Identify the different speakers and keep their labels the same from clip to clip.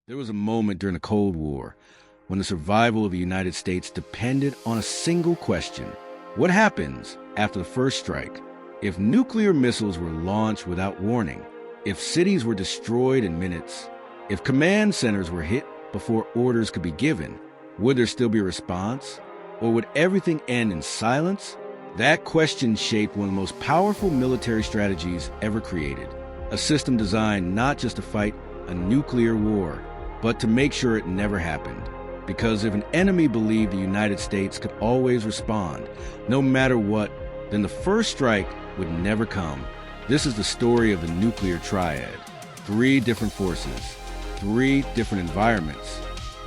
Speaker 1: There was a moment during the Cold War when the survival of the United States depended on a single question. What happens after the first strike? If nuclear missiles were launched without warning, if cities were destroyed in minutes, if command centers were hit before orders could be given, would there still be a response? Or would everything end in silence? That question shaped one of the most powerful military strategies ever created. A system designed not just to fight a nuclear war, but to make sure it never happened. Because if an enemy believed the United States could always respond, no matter what, then the first strike would never come. This is the story of the Nuclear Triad. 3 different forces, 3 different environments,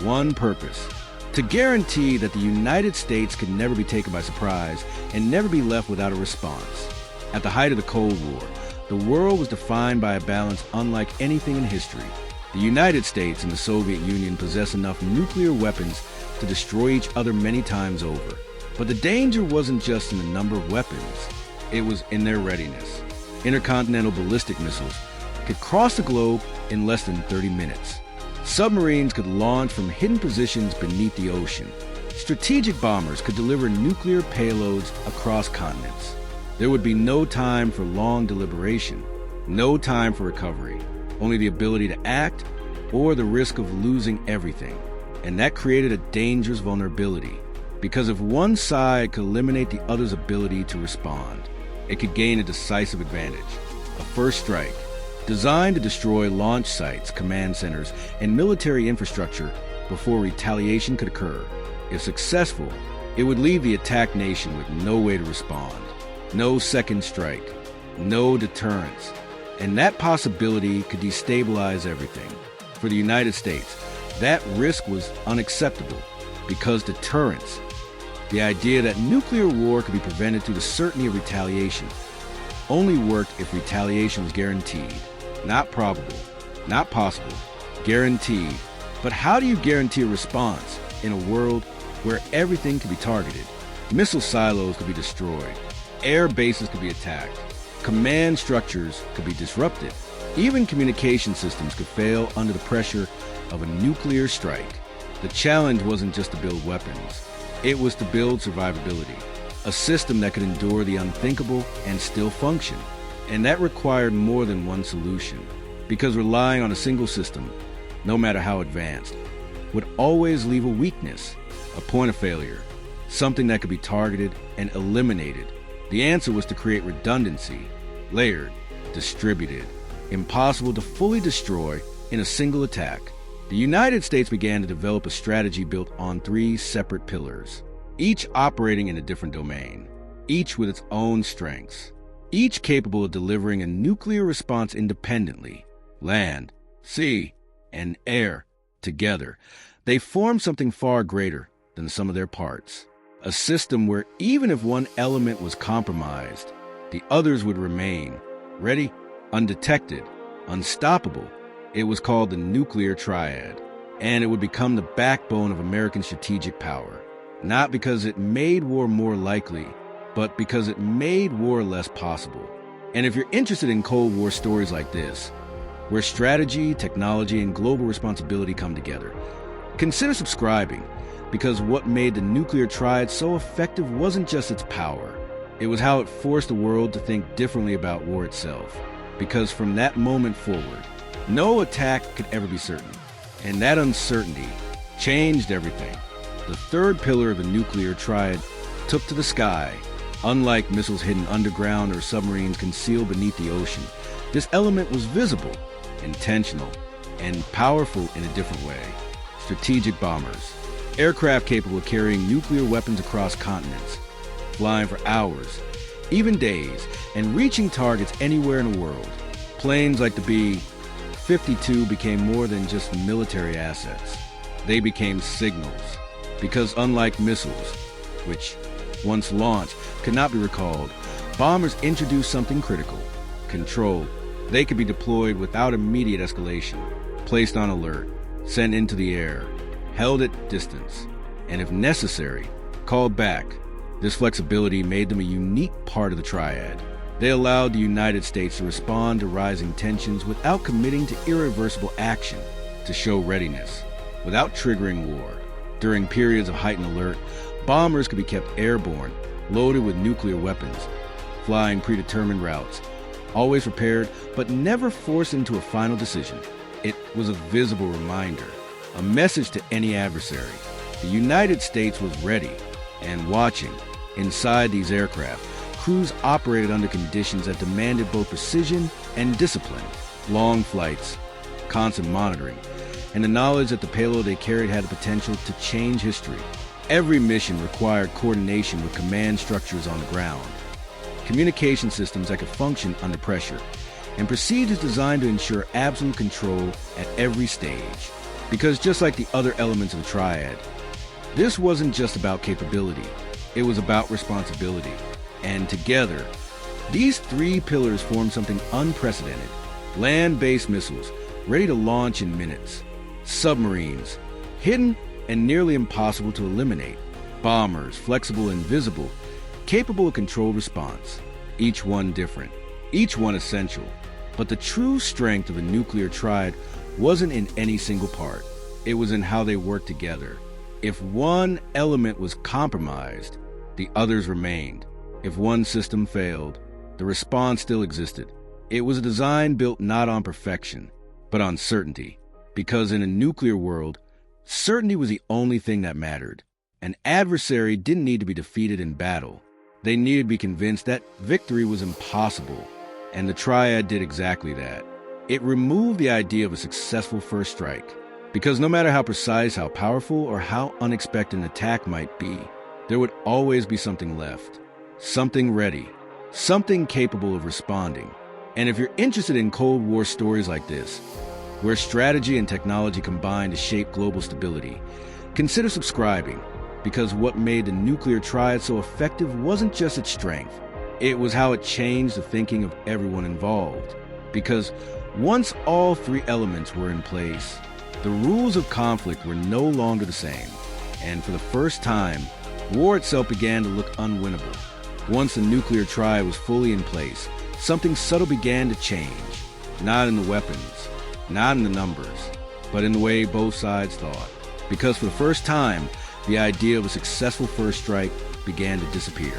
Speaker 1: one purpose: to guarantee that the United States could never be taken by surprise and never be left without a response. At the height of the Cold War, the world was defined by a balance unlike anything in history. The United States and the Soviet Union possessed enough nuclear weapons to destroy each other many times over. But the danger wasn't just in the number of weapons, it was in their readiness. Intercontinental ballistic missiles could cross the globe in less than 30 minutes. Submarines could launch from hidden positions beneath the ocean. Strategic bombers could deliver nuclear payloads across continents. There would be no time for long deliberation, no time for recovery, only the ability to act or the risk of losing everything. And that created a dangerous vulnerability, because if one side could eliminate the other's ability to respond, it could gain a decisive advantage. A first strike, designed to destroy launch sites, command centers, and military infrastructure before retaliation could occur. If successful, it would leave the attacked nation with no way to respond. No second strike, no deterrence. And that possibility could destabilize everything. For the United States, that risk was unacceptable, because deterrence, the idea that nuclear war could be prevented through the certainty of retaliation, only worked if retaliation was guaranteed. Not probable, not possible, guaranteed. But how do you guarantee a response in a world where everything could be targeted? Missile silos could be destroyed, air bases could be attacked, command structures could be disrupted. Even communication systems could fail under the pressure of a nuclear strike. The challenge wasn't just to build weapons, it was to build survivability, a system that could endure the unthinkable and still function. And that required more than one solution, because relying on a single system, no matter how advanced, would always leave a weakness, a point of failure, something that could be targeted and eliminated. The answer was to create redundancy, layered, distributed, impossible to fully destroy in a single attack. The United States began to develop a strategy built on 3 separate pillars, each operating in a different domain, each with its own strengths, each capable of delivering a nuclear response independently. Land, sea, and air, together, they formed something far greater than the sum of their parts. A system where even if one element was compromised, the others would remain, ready, undetected, unstoppable. It was called the Nuclear Triad, and it would become the backbone of American strategic power, not because it made war more likely, but because it made war less possible. And if you're interested in Cold War stories like this, where strategy, technology, and global responsibility come together, consider subscribing, because what made the Nuclear Triad so effective wasn't just its power. It was how it forced the world to think differently about war itself. Because from that moment forward, no attack could ever be certain. And that uncertainty changed everything. The third pillar of the Nuclear Triad took to the sky. Unlike missiles hidden underground or submarines concealed beneath the ocean, this element was visible, intentional, and powerful in a different way. Strategic bombers, aircraft capable of carrying nuclear weapons across continents, flying for hours, even days, and reaching targets anywhere in the world. Planes like the B-52 became more than just military assets. They became signals, because unlike missiles, which, once launched, could not be recalled, bombers introduced something critical: control. They could be deployed without immediate escalation, placed on alert, sent into the air, held at distance, and if necessary, called back. This flexibility made them a unique part of the triad. They allowed the United States to respond to rising tensions without committing to irreversible action, to show readiness, without triggering war. During periods of heightened alert, bombers could be kept airborne, loaded with nuclear weapons, flying predetermined routes, always prepared but never forced into a final decision. It was a visible reminder, a message to any adversary. The United States was ready and watching. Inside these aircraft, crews operated under conditions that demanded both precision and discipline. Long flights, constant monitoring, and the knowledge that the payload they carried had the potential to change history. Every mission required coordination with command structures on the ground, communication systems that could function under pressure, and procedures designed to ensure absolute control at every stage. Because just like the other elements of the Triad, this wasn't just about capability, it was about responsibility. And together, these three pillars formed something unprecedented. Land-based missiles, ready to launch in minutes. Submarines, hidden and nearly impossible to eliminate. Bombers, flexible and visible, capable of controlled response. Each one different, each one essential. But the true strength of a nuclear triad wasn't in any single part. It was in how they worked together. If one element was compromised, the others remained. If one system failed, the response still existed. It was a design built not on perfection, but on certainty. Because in a nuclear world, certainty was the only thing that mattered. An adversary didn't need to be defeated in battle. They needed to be convinced that victory was impossible. And the Triad did exactly that. It removed the idea of a successful first strike. Because no matter how precise, how powerful, or how unexpected an attack might be, there would always be something left. Something ready. Something capable of responding. And if you're interested in Cold War stories like this, where strategy and technology combine to shape global stability, consider subscribing, because what made the nuclear triad so effective wasn't just its strength, it was how it changed the thinking of everyone involved. Because once all three elements were in place, the rules of conflict were no longer the same, and for the first time, war itself began to look unwinnable. Once the nuclear triad was fully in place, something subtle began to change, not in the weapons, not in the numbers, but in the way both sides thought. Because for the first time, the idea of a successful first strike began to disappear.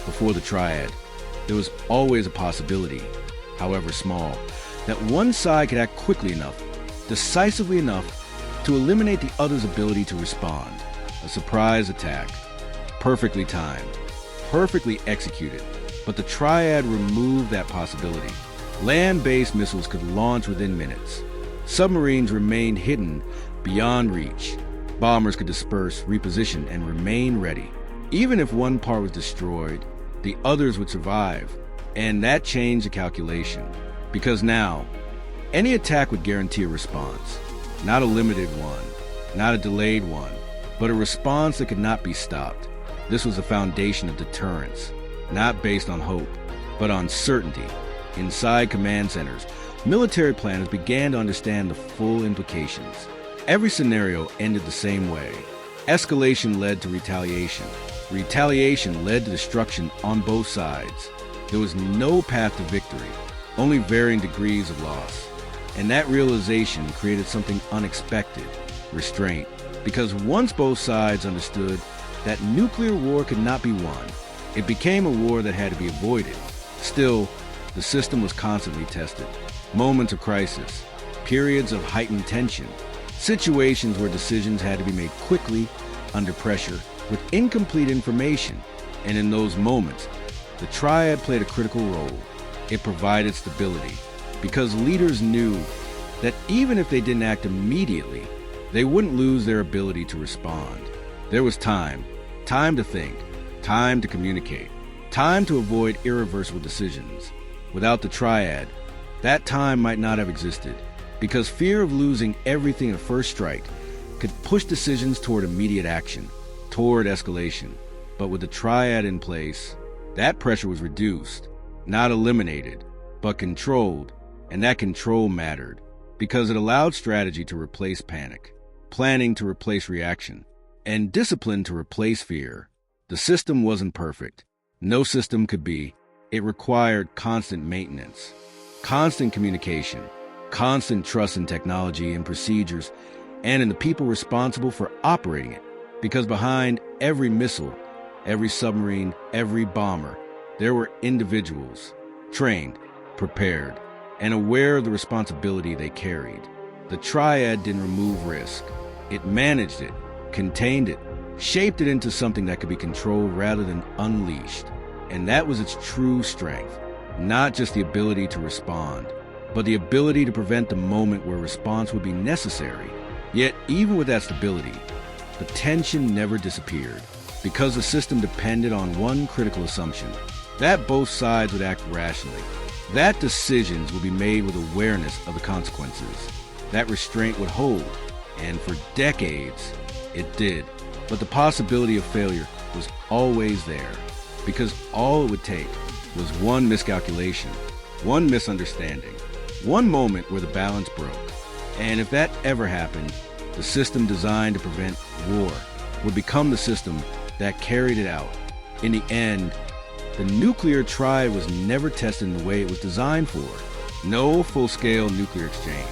Speaker 1: Before the triad, there was always a possibility, however small, that one side could act quickly enough, decisively enough, to eliminate the other's ability to respond. A surprise attack, perfectly timed, perfectly executed. But the triad removed that possibility. Land-based missiles could launch within minutes. Submarines remained hidden beyond reach. Bombers could disperse, reposition, and remain ready. Even if one part was destroyed, the others would survive. And that changed the calculation. Because now, any attack would guarantee a response. Not a limited one, not a delayed one, but a response that could not be stopped. This was the foundation of deterrence, not based on hope, but on certainty. Inside command centers, military planners began to understand the full implications. Every scenario ended the same way. Escalation led to retaliation. Retaliation led to destruction on both sides. There was no path to victory, only varying degrees of loss. And that realization created something unexpected, restraint. Because once both sides understood that nuclear war could not be won, it became a war that had to be avoided. Still, the system was constantly tested. Moments of crisis, periods of heightened tension, situations where decisions had to be made quickly, under pressure, with incomplete information. And in those moments, the triad played a critical role. It provided stability, because leaders knew that even if they didn't act immediately, they wouldn't lose their ability to respond. There was time to think, time to communicate, time to avoid irreversible decisions. Without the triad, that time might not have existed, because fear of losing everything in a first strike could push decisions toward immediate action, toward escalation. But with the triad in place, that pressure was reduced, not eliminated, but controlled, and that control mattered, because it allowed strategy to replace panic, planning to replace reaction, and discipline to replace fear. The system wasn't perfect. No system could be. It required constant maintenance, constant communication, constant trust in technology and procedures, and in the people responsible for operating it. Because behind every missile, every submarine, every bomber, there were individuals, trained, prepared, and aware of the responsibility they carried. The Triad didn't remove risk. It managed it, contained it, shaped it into something that could be controlled rather than unleashed. And that was its true strength, not just the ability to respond, but the ability to prevent the moment where response would be necessary. Yet, even with that stability, the tension never disappeared, because the system depended on one critical assumption, that both sides would act rationally, that decisions would be made with awareness of the consequences, that restraint would hold, and for decades, it did. But the possibility of failure was always there, because all it would take was one miscalculation, one misunderstanding, one moment where the balance broke. And if that ever happened, the system designed to prevent war would become the system that carried it out. In the end, the nuclear triad was never tested in the way it was designed for. No full-scale nuclear exchange.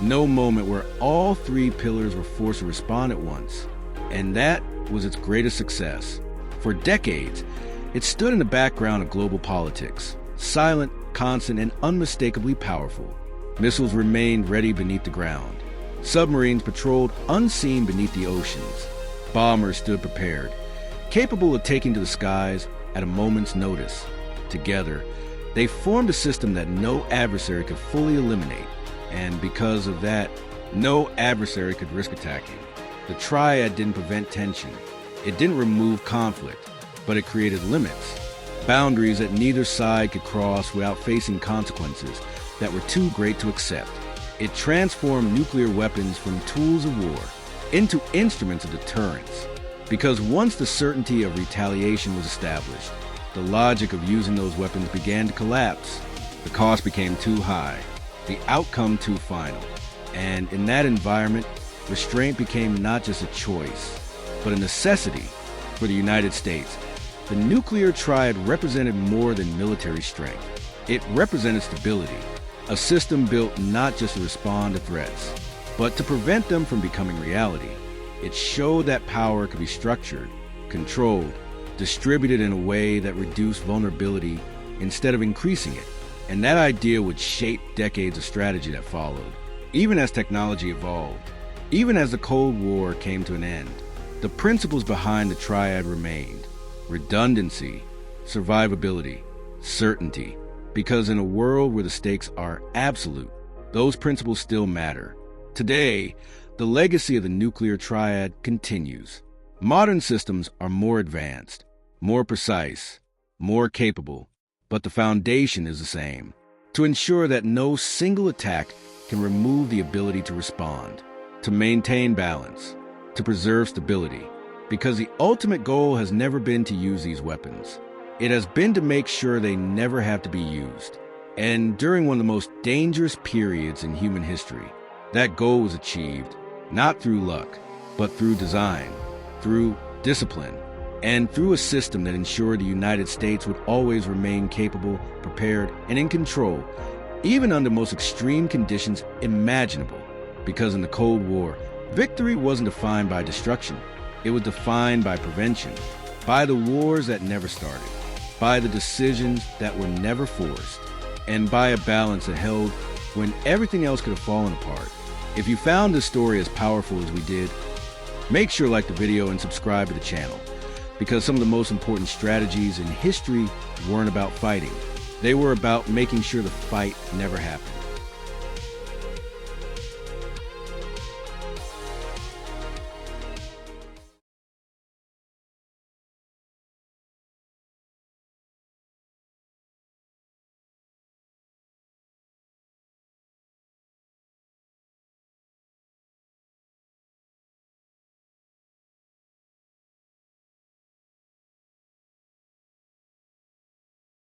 Speaker 1: No moment where all three pillars were forced to respond at once. And that was its greatest success. For decades, it stood in the background of global politics, silent, constant, and unmistakably powerful. Missiles remained ready beneath the ground. Submarines patrolled unseen beneath the oceans. Bombers stood prepared, capable of taking to the skies at a moment's notice. Together, they formed a system that no adversary could fully eliminate, and because of that, no adversary could risk attacking. The Triad didn't prevent tension. It didn't remove conflict, but it created limits, boundaries that neither side could cross without facing consequences that were too great to accept. It transformed nuclear weapons from tools of war into instruments of deterrence, because once the certainty of retaliation was established, the logic of using those weapons began to collapse. The cost became too high, the outcome too final, and in that environment, restraint became not just a choice, but a necessity for the United States. The nuclear triad represented more than military strength. It represented stability, a system built not just to respond to threats, but to prevent them from becoming reality. It showed that power could be structured, controlled, distributed in a way that reduced vulnerability instead of increasing it. And that idea would shape decades of strategy that followed. Even as technology evolved, even as the Cold War came to an end, the principles behind the triad remained: redundancy, survivability, certainty. Because in a world where the stakes are absolute, those principles still matter. Today, the legacy of the nuclear triad continues. Modern systems are more advanced, more precise, more capable, but the foundation is the same: to ensure that no single attack can remove the ability to respond, to maintain balance, to preserve stability. Because the ultimate goal has never been to use these weapons. It has been to make sure they never have to be used. And during one of the most dangerous periods in human history, that goal was achieved, not through luck, but through design, through discipline, and through a system that ensured the United States would always remain capable, prepared, and in control, even under the most extreme conditions imaginable. Because in the Cold War, victory wasn't defined by destruction. It was defined by prevention, by the wars that never started, by the decisions that were never forced, and by a balance that held when everything else could have fallen apart. If you found this story as powerful as we did, make sure to like the video and subscribe to the channel, because some of the most important strategies in history weren't about fighting. They were about making sure the fight never happened.